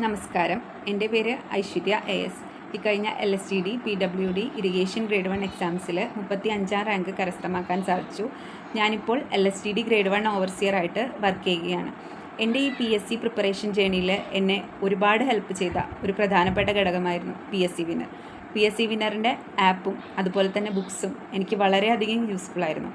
നമസ്കാരം, എൻ്റെ പേര് ഐശ്വര്യ AS. ഇക്കഴിഞ്ഞ LSTD PWD ഇറിഗേഷൻ ഗ്രേഡ് 1 എക്സാംസിൽ 35 റാങ്ക് കരസ്ഥമാക്കാൻ സാധിച്ചു. ഞാനിപ്പോൾ LSTD ഗ്രേഡ് 1 ഓവർസിയർ ആയിട്ട് വർക്ക് ചെയ്യുകയാണ്. എൻ്റെ ഈ PSC പ്രിപ്പറേഷൻ ജേണിയിൽ എന്നെ ഒരുപാട് ഹെൽപ്പ് ചെയ്ത ഒരു പ്രധാനപ്പെട്ട ഘടകമായിരുന്നു PSC വിന്നർ. PSC വിന്നറിൻ്റെ ആപ്പും അതുപോലെ തന്നെ ബുക്സും എനിക്ക് വളരെയധികം യൂസ്ഫുൾ ആയിരുന്നു.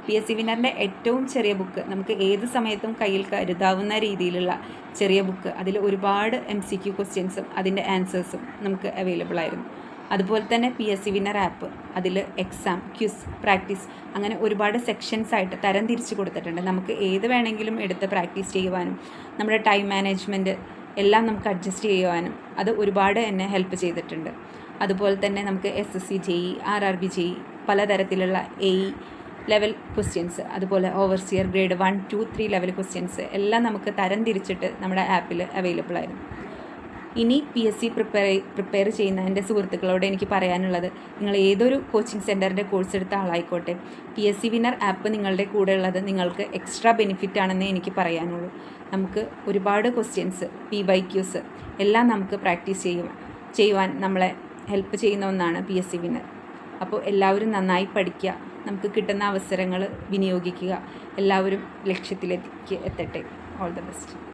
PSC വിന്നറിൻ്റെ ഏറ്റവും ചെറിയ ബുക്ക്, നമുക്ക് ഏത് സമയത്തും കയ്യിൽ കരുതാവുന്ന രീതിയിലുള്ള ചെറിയ ബുക്ക്, അതിൽ ഒരുപാട് MCQ ക്വസ്റ്റ്യൻസും അതിൻ്റെ ആൻസേഴ്സും നമുക്ക് അവൈലബിൾ ആയിരുന്നു. അതുപോലെ തന്നെ PSC വിന്നർ ആപ്പ്, അതിൽ എക്സാം, ക്വിസ്, പ്രാക്ടീസ് അങ്ങനെ ഒരുപാട് സെക്ഷൻസ് ആയിട്ട് തരം തിരിച്ച് കൊടുത്തിട്ടുണ്ട്. നമുക്ക് ഏത് വേണമെങ്കിലും എടുത്ത് പ്രാക്ടീസ് ചെയ്യുവാനും നമ്മുടെ ടൈം മാനേജ്മെൻറ്റ് എല്ലാം നമുക്ക് അഡ്ജസ്റ്റ് ചെയ്യുവാനും അത് ഒരുപാട് എന്നെ ഹെൽപ്പ് ചെയ്തിട്ടുണ്ട്. അതുപോലെ തന്നെ നമുക്ക് SSC JE, RRB JE, പലതരത്തിലുള്ള AE ലെവൽ ക്വസ്റ്റ്യൻസ്, അതുപോലെ ഓവർസിയർ ഗ്രേഡ് 1, 2, 3 ലെവൽ ക്വസ്റ്റ്യൻസ് എല്ലാം നമുക്ക് തരം തിരിച്ചിട്ട് നമ്മുടെ ആപ്പിൽ അവൈലബിൾ ആയിരുന്നു. ഇനി PSC പ്രിപ്പയർ ചെയ്യുന്ന എൻ്റെ സുഹൃത്തുക്കളോട് എനിക്ക് പറയാനുള്ളത്, നിങ്ങൾ ഏതൊരു കോച്ചിങ് സെൻറ്ററിൻ്റെ കോഴ്സ് എടുത്ത ആളായിക്കോട്ടെ, PSC വിന്നർ ആപ്പ് നിങ്ങളുടെ കൂടെ ഉള്ളത് നിങ്ങൾക്ക് എക്സ്ട്രാ ബെനിഫിറ്റ് ആണെന്നേ എനിക്ക് പറയാനുള്ളൂ. നമുക്ക് ഒരുപാട് ക്വസ്റ്റ്യൻസ്, PYQs എല്ലാം നമുക്ക് പ്രാക്ടീസ് ചെയ്യുവാൻ നമ്മളെ ഹെൽപ്പ് ചെയ്യുന്ന ഒന്നാണ് PSC വിന്നർ. അപ്പോൾ എല്ലാവരും നന്നായി പഠിക്കുക, നമുക്ക് കിട്ടുന്ന അവസരങ്ങൾ വിനിയോഗിക്കുക, എല്ലാവരും ലക്ഷ്യത്തിലേക്ക് എത്തട്ടെ. All the best.